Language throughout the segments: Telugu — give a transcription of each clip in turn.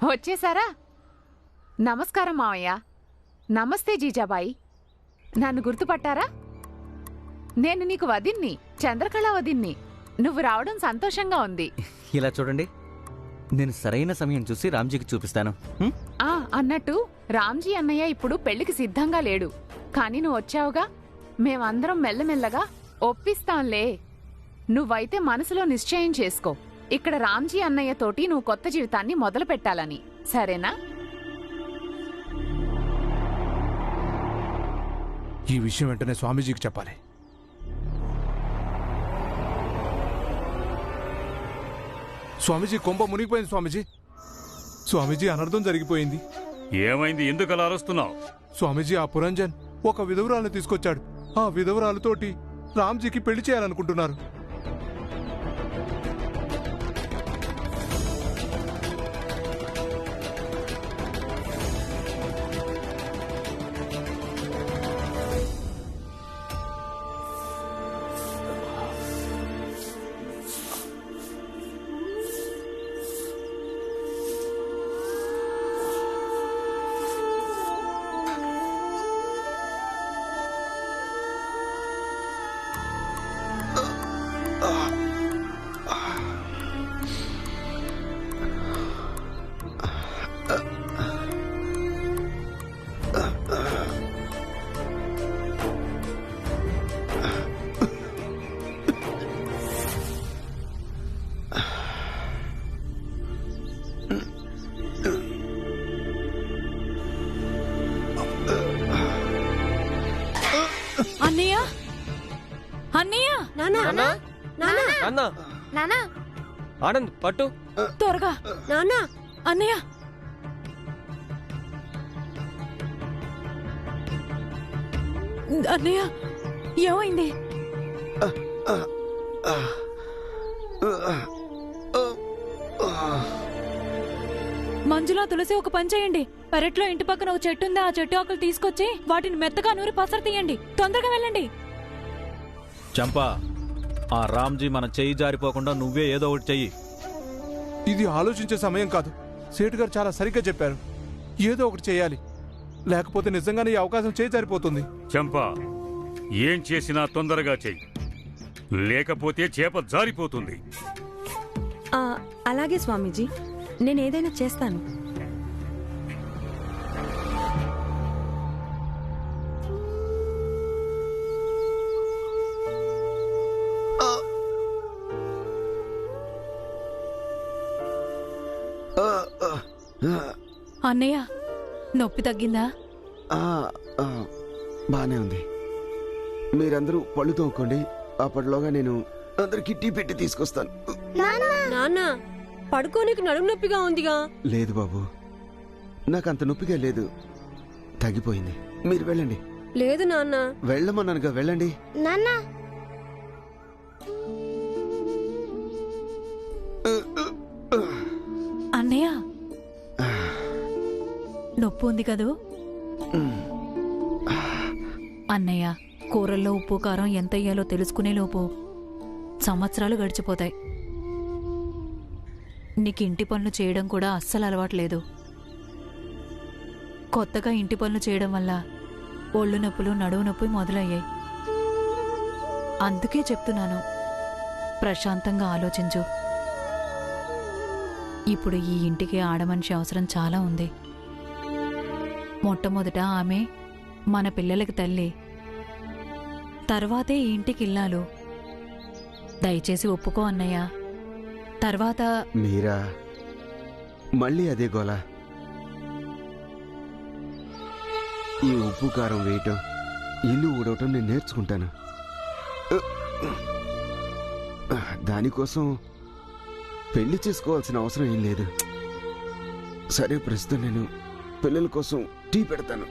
వచ్చేసారా? నమస్కారం మావయ్య. నమస్తే జీజాబాయి. నన్ను గుర్తుపట్టారా? నేను నీకు వదిన్ని, చంద్రకళ వదిన్ని. నువ్వు రావడం సంతోషంగా ఉంది. ఇలా చూడండి, నేను సరైన సమయం చూసి రామ్జీకి చూపిస్తాను. అన్నట్టు రామ్జీ అన్నయ్య ఇప్పుడు పెళ్లికి సిద్ధంగా లేడు. కాని నువ్వు వచ్చావుగా, మేమందరం మెల్లమెల్లగా ఒప్పిస్తాంలే. నువ్వైతే మనసులో నిశ్చయం చేసుకో, ఇక్కడ రామ్జీ అన్నయ్య తోటి నువ్వు కొత్త జీవితాన్ని మొదలు పెట్టాలని. సరేనా? ఈ విషయం వెంటనే స్వామీజీకి చెప్పాలి. స్వామీజీ, కొంప మునిగిపోయింది స్వామీజీ. స్వామీజీ, అనర్థం జరిగిపోయింది. ఏమైంది? ఎందుకు అలా అరుస్తున్నావు? స్వామీజీ, ఆ పురంజన్ ఒక విధవరాలను తీసుకొచ్చాడు. ఆ విధవరాలతోటి రామ్జీకి పెళ్లి చేయాలనుకుంటున్నారు. అన్నయ్య, అన్నయ్య, నాన్న, ఆనంద్ పట్టు త్వరగా. నాన్న, అన్నయ్య. అన్నయ్య, ఏమైంది? మంజులా, తులసి, ఒక పని చేయండి. పెరట్లో ఇంటి పక్కన ఒక చెట్టు ఉంది. ఆ చెట్టు ఆకులు తీసుకొచ్చి వాటిని మెత్తగా నూరి పసరు తీయండి. తొందరగా వెళ్ళండి. చంపా, ఆ రామ్జీ మన చెయ్యి జారిపోకుండా నువ్వే ఏదో ఒకటి చెయ్యి. ఇది ఆలోచించే సమయం కాదు. సేటు గారు చాలా సరిగ్గా చెప్పారు. ఏదో ఒకటి చేయాలి, లేకపోతే నిజంగానే ఈ అవకాశం చేయి జారిపోతుంది. చంపా, ఏం చేసినా తొందరగా చెయ్యి, లేకపోతే చేప జారిపోతుంది. అలాగే స్వామీజీ, నేనేదైనా చేస్తాను. అన్నయ్య, నొప్పి తగ్గిందా? బానే ఉంది. మీరందరూ పళ్ళు తోముకోండి. అప్పటిలోగా నేను అందరికి టీ పెట్టి తీసుకొస్తాను. నాన్న, పడుకోనికి నడుము నొప్పిగా ఉందిగా. లేదు బాబు, నాకంత నొప్పిగా లేదు, తగ్గిపోయింది. మీరు వెళ్ళండి. లేదు నాన్న. వెళ్ళమన్నానుగా, వెళ్ళండి. నాన్న, అన్నయ్య, నొప్పి ఉంది కదూ? అన్నయ్య, కూరల్లో ఉప్పు కారం ఎంత అయ్యాలో తెలుసుకునే లోపు సంవత్సరాలు గడిచిపోతాయి. నీకు ఇంటి పనులు చేయడం కూడా అస్సలు అలవాట్లేదు. కొత్తగా ఇంటి పనులు చేయడం వల్ల ఒళ్ళు నొప్పులు, నడువు నొప్పి మొదలయ్యాయి. అందుకే చెప్తున్నాను, ప్రశాంతంగా ఆలోచించు. ఇప్పుడు ఈ ఇంటికి ఆడమనిషి అవసరం చాలా ఉంది. మొట్టమొదట ఆమె మన పిల్లలకి తల్లి, తర్వాతే ఈ ఇంటికి ఇల్లాలు. దయచేసి ఒప్పుకో అన్నయ్య. తర్వాత మీరా మళ్ళీ అదే గోల. ఈ ఉప్పు కారం వేయటం, ఇల్లు ఊడవటం నేను నేర్చుకుంటాను. దానికోసం పెళ్లి చేసుకోవాల్సిన అవసరం ఏం లేదు. సరే, ప్రస్తుతం నేను పిల్లల కోసం టీ పెడతాను.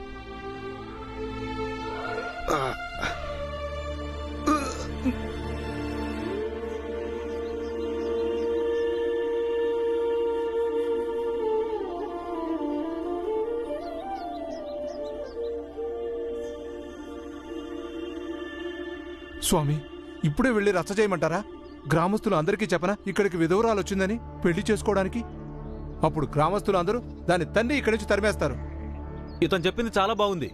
స్వామి, ఇప్పుడే వెళ్ళి రచ్చ చేయమంటారా? గ్రామస్తులు అందరికీ చెప్పనా ఇక్కడికి విధవరాలు వచ్చిందని, పెళ్లి చేసుకోవడానికి? అప్పుడు గ్రామస్తులు అందరూ దాని తండ్రి ఇక్కడి నుంచి తరిమేస్తారు. ఇతను చెప్పింది చాలా బాగుంది.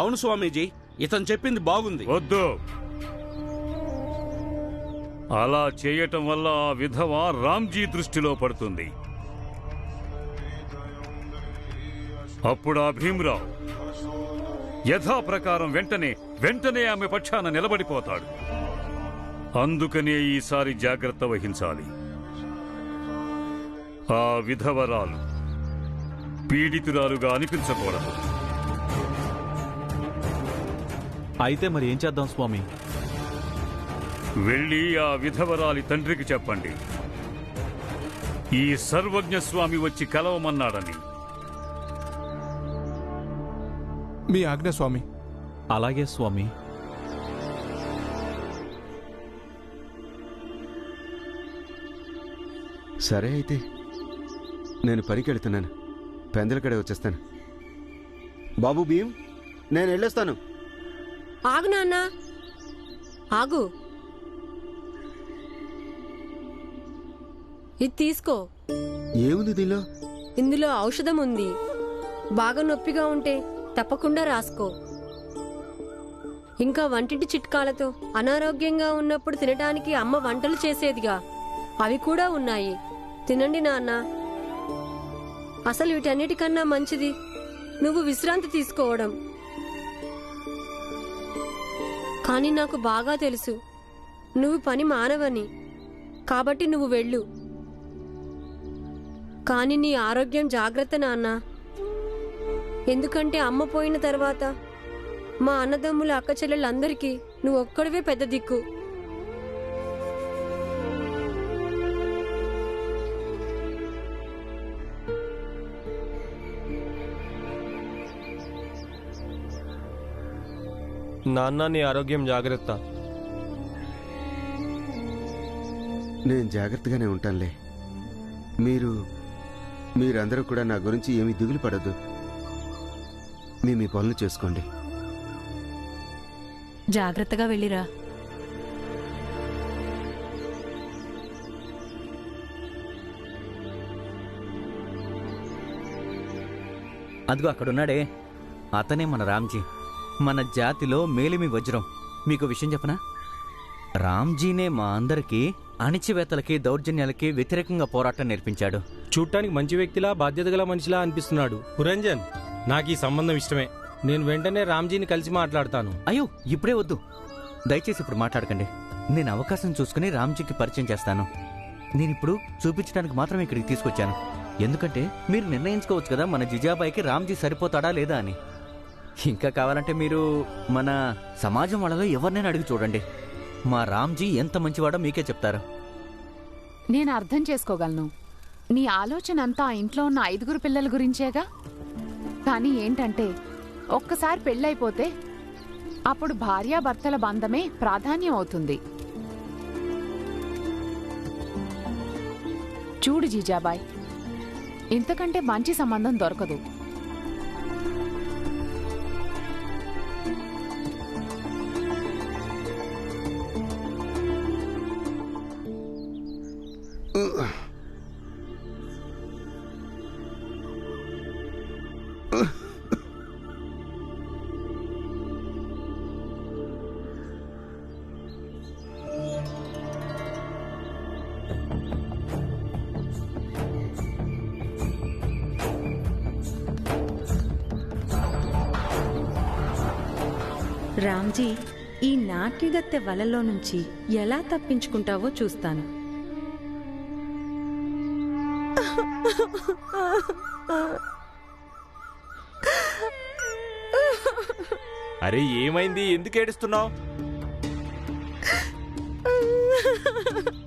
అవును స్వామీజీ, ఇతను చెప్పింది బాగుంది. వద్దు. అలా చేయటం వల్ల ఆ విధవ రామ్జీ దృష్టిలో పడుతుంది. అప్పుడు ఆ భీమ్రావ్ యథాప్రకారం వెంటనే ఆమె పక్షాన నిలబడిపోతాడు. అందుకనే ఈసారి జాగ్రత్త వహించాలి. ఆ విధవరాలు పీడితురాలుగా అనిపించకూడదు. అయితే మరి ఏం చేద్దాం స్వామి? వెళ్ళి ఆ విధవరాలి తండ్రికి చెప్పండి, ఈ సర్వజ్ఞ స్వామి వచ్చి కలవమన్నాడని. మీ ఆజ్ఞ స్వామి. అలాగే స్వామి. సరే అయితే నేను పనికి వెళ్తున్నాను. పెందలకడే వచ్చేస్తాను. బాబు భీం, నేను వెళ్ళొస్తాను. ఆగు నాన్న, ఆగు. ఇది తీసుకో. ఏముంది దీనిలో? ఇందులో ఔషధం ఉంది. బాగా నొప్పిగా ఉంటే తప్పకుండా రాసుకో. ఇంకా వంటింటి చిట్కాలతో అనారోగ్యంగా ఉన్నప్పుడు తినడానికి అమ్మ వంటలు చేసేదిగా, అవి కూడా ఉన్నాయి. తినండి నాన్న. అసలు వీటన్నిటికన్నా మంచిది నువ్వు విశ్రాంతి తీసుకోవడం. కానీ నాకు బాగా తెలుసు నువ్వు పని మానవని, కాబట్టి నువ్వు వెళ్ళు. కానీ నీ ఆరోగ్యం జాగ్రత్త నాన్న. ఎందుకంటే అమ్మ పోయిన తర్వాత మా అన్నదమ్ముల అక్క చెల్లెళ్ళందరికీ నువ్వు ఒక్కడివే పెద్ద దిక్కు. నాన్న, నీ ఆరోగ్యం జాగ్రత్త. నేను జాగ్రత్తగానే ఉంటానులే. మీరందరూ కూడా నా గురించి ఏమీ దిగులు పడద్దు. మీ పనులు చేసుకోండి. జాగ్రత్తగా వెళ్ళిరా. అదిగో అక్కడున్నాడే, అతనే మన రామ్జీ. మన జాతిలో మేలిమి వజ్రం. మీకు విషయం చెప్పనా? రామ్జీనే మా అందరికీ అణిచివేతలకి దౌర్జన్యాలకి వ్యతిరేకంగా పోరాటం నేర్పించాడు. చూడటానికి మంచి వ్యక్తిలా, బాధ్యత గల మనిషిలా అనిపిస్తున్నాడు. పురంజన్, నాకు ఈ సంబంధం ఇష్టమే. నేను వెంటనే రామ్జీని కలిసి మాట్లాడతాను. అయ్యో, ఇప్పుడే వద్దు. దయచేసి ఇప్పుడు మాట్లాడకండి. నేను అవకాశం చూసుకుని రామ్జీకి పరిచయం చేస్తాను. నేనిప్పుడు చూపించడానికి మాత్రమే ఇక్కడికి తీసుకొచ్చాను. ఎందుకంటే మీరు నిర్ణయించుకోవచ్చు కదా మన జిజాబాయికి రామ్జీ సరిపోతాడా లేదా అని. ఇంకా కావాలంటే మీరు మన సమాజం వాళ్ళలో ఎవరినైనా అడిగి చూడండి. మా రామ్జీ ఎంత మంచివాడో మీకే చెప్తారు. నేను అర్థం చేసుకోగలను. నీ ఆలోచన అంతా ఆ ఇంట్లో ఉన్న 5 పిల్లల గురించేగా. కానీ ఏంటంటే ఒక్కసారి పెళ్ళైపోతే అప్పుడు భార్యాభర్తల బంధమే ప్రాధాన్యం అవుతుంది. చూడు జీజాబాయ్, ఇంతకంటే మంచి సంబంధం దొరకదు. రామ్జీ, ఈ నాట్యగత్తె వలలో నుంచి ఎలా తప్పించుకుంటావో చూస్తాను. అరే, ఏమైంది? ఎందుకు ఏడుస్తున్నావు?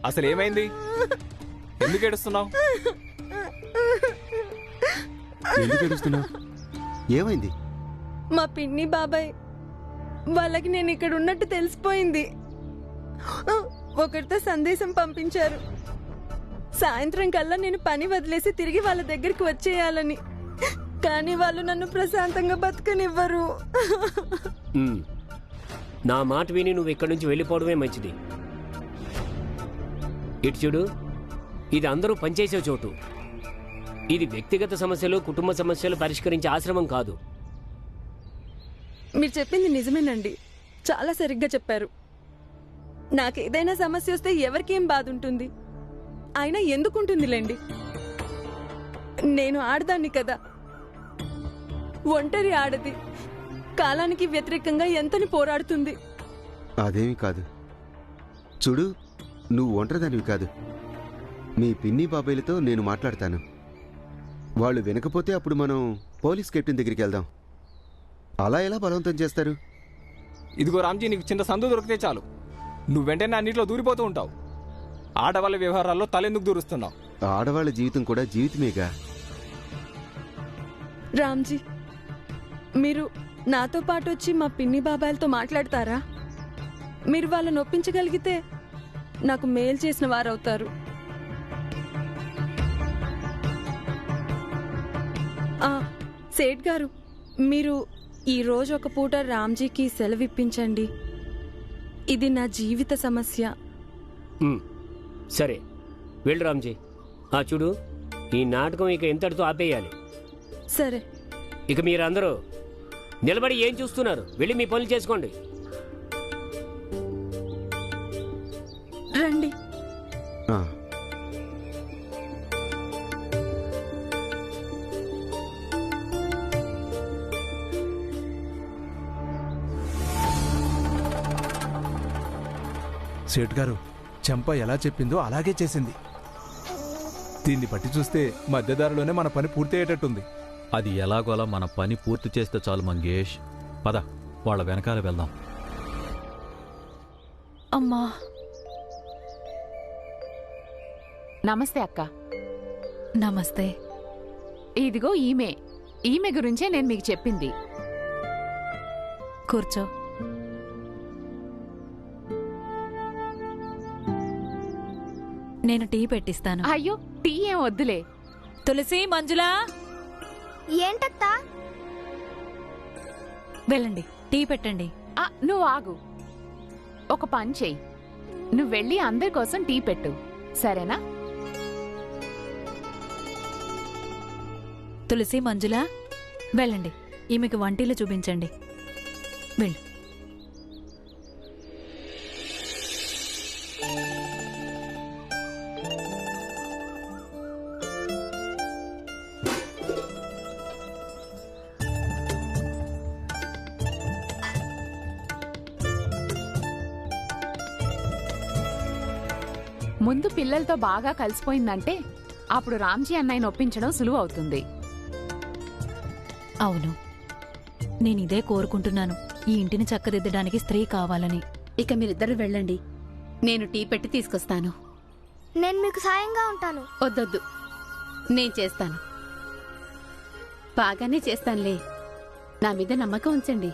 అసలు ఏమైంది? ఎందుకు ఏడుస్తున్నావు? ఏమైంది? మా పిన్ని బాబాయ్ వాళ్ళకి నేను ఇక్కడ ఉన్నట్టు తెలిసిపోయింది. ఒకరితో సందేశం పంపించారు. సాయంత్రం కల్లా నేను పని వదిలేసి తిరిగి వాళ్ళ దగ్గరికి వచ్చేయాలని. కానీ వాళ్ళు నన్ను ప్రశాంతంగా బతకనివ్వరు. నా మాట విని నువ్వు ఇక్కడి నుంచి వెళ్ళిపోవడమే మంచిది. ఇటు చూడు, ఇది అందరూ పనిచేసే చోటు. ఇది వ్యక్తిగత సమస్యలు కుటుంబ సమస్యలు పరిష్కరించే ఆశ్రమం కాదు. మీరు చెప్పింది నిజమేనండి, చాలా సరిగ్గా చెప్పారు. నాకేదైనా సమస్య వస్తే ఎవరికేం బాధ ఉంటుంది? అయినా ఎందుకుంటుందిలేండి, నేను ఆడదాన్ని కదా. ఒంటరి ఆడది కాలానికి వ్యతిరేకంగా ఎంతని పోరాడుతుంది. అదేమీ కాదు. చూడు, నువ్వు ఒంటరిదానివి కాదు. మీ పిన్ని బాబాయ్లతో నేను మాట్లాడతాను. వాళ్ళు వినకపోతే అప్పుడు మనం పోలీస్ కెప్టెన్ దగ్గరికి వెళ్దాం. అలా ఎలా బలవంతం చేస్తారు? ఇదిగో రామ్జీ, నీకు చిన్న సందు దొరికితే చాలు నువ్వు వెంటనే అన్నింటిలో దూరిపోతూ ఉంటావు. ఆడవాళ్ళ వ్యవహారాల్లో తలెందుకు దూరుస్తున్నావు? ఆడవాళ్ళ జీవితం కూడా జీవితమేగా. రామ్జీ, మీరు నాతో పాటు వచ్చి మా పిన్ని బాబాయ్లతో మాట్లాడతారా? మీరు వాళ్ళని ఒప్పించగలిగితే నాకు మేలు చేసిన వారవుతారు. సేట్ గారు, మీరు ఈ రోజు ఒక పూట రామ్జీకి సెలవిప్పించండి. ఇది నా జీవిత సమస్య. సరే వెళ్ళు రామ్జీ. చూడు, ఈ నాటకం ఇక ఎంతటితో ఆపేయాలి. సరే. ఇక మీరందరూ నిలబడి ఏం చూస్తున్నారు? వెళ్ళి మీ పనులు చేసుకోండి. రండి. సేట్ గారు, చంప ఎలా చెప్పిందో అలాగే చేసింది. దీన్ని బట్టి చూస్తే మధ్యదారిలోనే మన పని పూర్తి అయ్యేటట్టుంది. అది ఎలాగోలా మన పని పూర్తి చేస్తే చాలు మంగేష్. పద, వాళ్ళ వెనకాల వెళ్దాం. అమ్మా. నమస్తే అక్క. నమస్తే. ఇదిగో ఈమె గురించే నేను మీకు చెప్పింది. కూర్చో. నేను టీ పెట్టిస్తాను. అయ్యో, టీ ఏం వద్దులే. తులసి, మంజులా, ఏంటత్తా? వెళ్ళండి, టీ పెట్టండి. నువ్వు ఆగు. ఒక పని చెయ్యి, నువ్వు వెళ్ళి అందరి కోసం టీ పెట్టు, సరేనా? తులసి, మంజులా, వెళ్ళండి, ఈమెకు వంటిల్లు చూపించండి. వెళ్ళు. ముందు పిల్లలతో బాగా కలిసిపోయిందంటే అప్పుడు రామ్జీ అన్నయ్యను ఒప్పించడం సులువు అవుతుంది. అవును, నేనిదే కోరుకుంటున్నాను. ఈ ఇంటిని చక్కదిద్దడానికి స్త్రీ కావాలని. ఇక మీరిద్దరు వెళ్ళండి, నేను టీ పెట్టి తీసుకొస్తాను. నేను మీకు సాయంగా ఉంటాను. వద్దొద్దు, నేను చేస్తాను. బాగానే చేస్తానులే, నా మీద నమ్మకం ఉంచండి.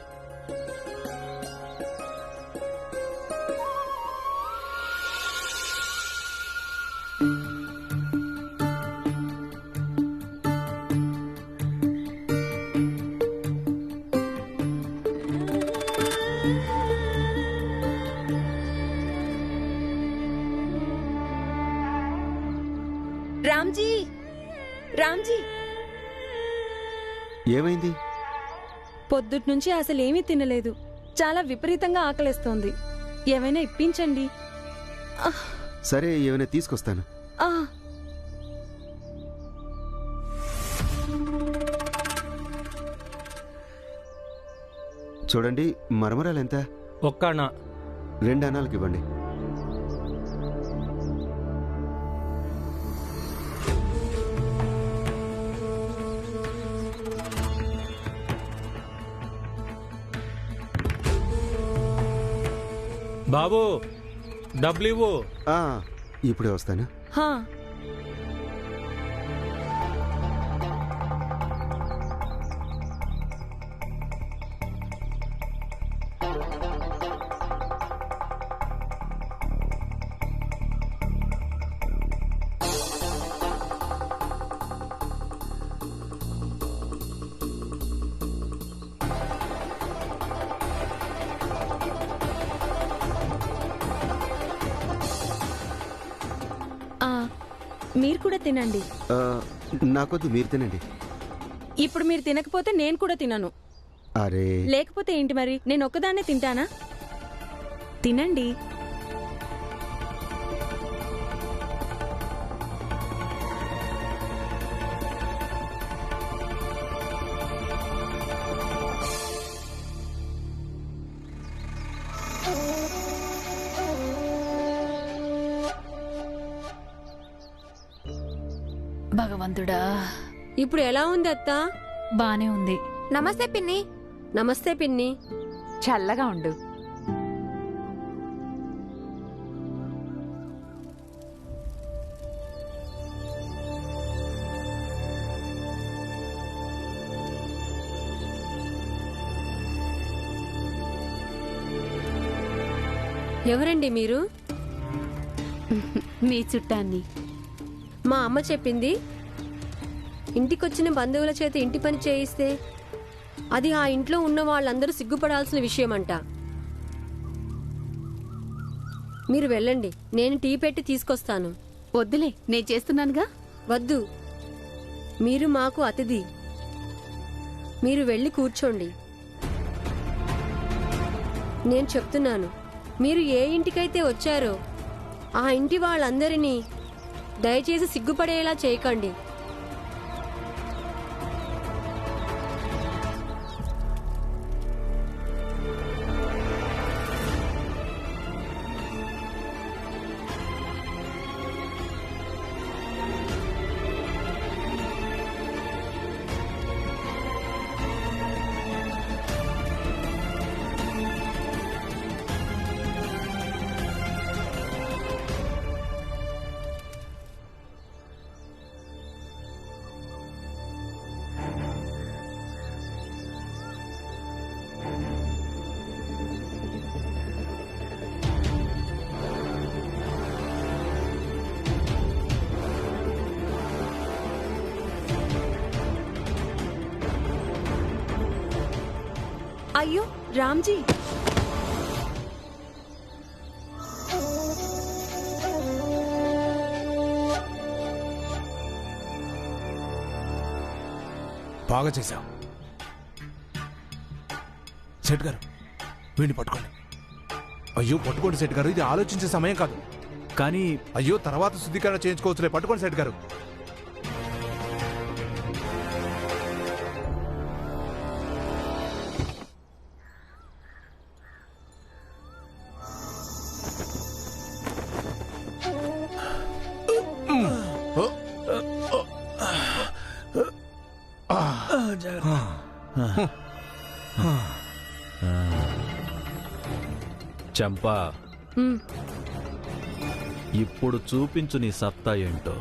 రామ్జీ, రామ్జీ, ఏమైంది? పొద్దుట్నుంచి అసలేమీ తినలేదు. చాలా విపరీతంగా ఆకలేస్తోంది. ఏమైనా ఇప్పించండి. సరే, ఏమైనా తీసుకొస్తాను. చూడండి, మరమరాలు ఎంత? ఒక్క అన్నా. 2 అన్నాలకు ఇవ్వండి. బాబు, డబ్బులు ఇవ్వు. ఇప్పుడే వస్తాను. మీరు కూడా తినండి. నాకొద్దు, మీరు తినండి. ఇప్పుడు మీరు తినకపోతే నేను కూడా తినను. అరే, లేకపోతే ఏంటి మరి, నేను ఒక్కదాన్నే తింటానా? తినండి. భగవంతుడా, ఇప్పుడు ఎలా ఉంది అత్త? బానే ఉంది. నమస్తే పిన్ని. నమస్తే పిన్ని. చల్లగా ఉండు. ఎవరండి మీరు? మీ చుట్టాన్ని. మా అమ్మ చెప్పింది ఇంటికొచ్చిన బంధువుల చేత ఇంటి పని చేయిస్తే అది ఆ ఇంట్లో ఉన్న వాళ్ళందరూ సిగ్గుపడాల్సిన విషయమంట. మీరు వెళ్ళండి, నేను టీ పెట్టి తీసుకొస్తాను. వద్దులే, నేను చేస్తున్నానుగా. వద్దు, మీరు మాకు అతిథి. మీరు వెళ్ళి కూర్చోండి. నేను చెప్తున్నాను, మీరు ఏ ఇంటికైతే వచ్చారో ఆ ఇంటి వాళ్ళందరినీ దయచేసి సిగ్గుపడేలా చేయకండి. అయ్యో రామ్జీ, బాగా చేశావు. సెట్ గారు, వీడిని పట్టుకోండి. అయ్యో పట్టుకోండి సెట్ గారు, ఇది ఆలోచించే సమయం కాదు. కానీ అయ్యో తర్వాత శుద్ధీకరణ చేయించుకోవచ్చులే. పట్టుకోండి సెట్ గారు. చంపా, ఇప్పుడు చూపించు నీ సత్తా ఏంటో.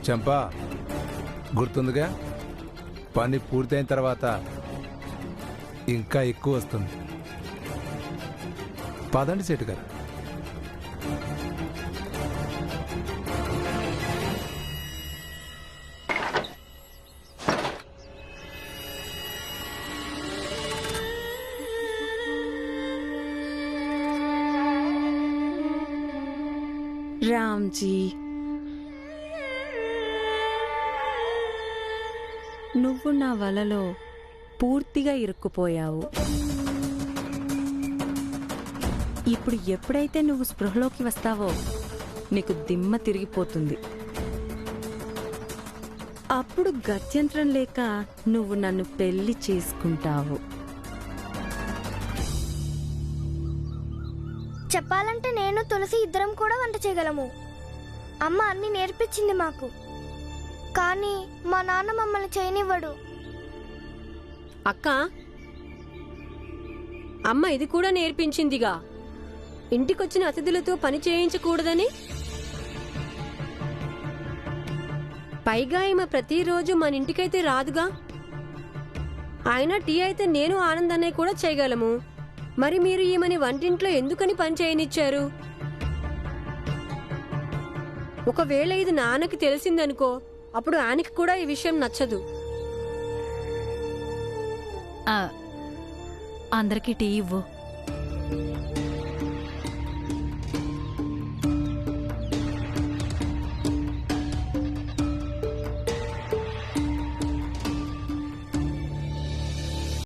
చంపా, గుర్తుందిగా, పని పూర్తయిన తర్వాత ఇంకా ఎక్కువ వస్తుంది. పదండి సెట్ గారు. రామ్జీ, నువ్వు నా వలలో పూర్తిగా ఇరుక్కుపోయావు. ఇప్పుడు ఎప్పుడైతే నువ్వు స్పృహలోకి వస్తావో నీకు దిమ్మ తిరిగిపోతుంది. అప్పుడు గత్యంతరం లేక నువ్వు నన్ను పెళ్లి చేసుకుంటావు. చెప్పాలంటే నేను తులసి ఇద్దరం కూడా వంట చేయగలము. అమ్మ అన్ని నేర్పించింది మాకు. కానీ మా నాన్న మమ్మల్ని చేయనివ్వడు. అక్క, అమ్మ ఇది కూడా నేర్పించిందిగా, ఇంటికొచ్చిన అతిథులతో పని చేయించకూడదని. పైగా ఈమె ప్రతిరోజు మన ఇంటికైతే రాదుగా. అయినా టీ అయితే నేను ఆనందన్నయ్య కూడా చేయగలము. మరి మీరు ఈమెని వంటింట్లో ఎందుకని పని చేయనిచ్చారు? ఒకవేళ ఇది నాన్నకి తెలిసిందనుకో, అప్పుడు ఆయనకి కూడా ఈ విషయం నచ్చదు. అందరికీ టీ ఇవ్వు.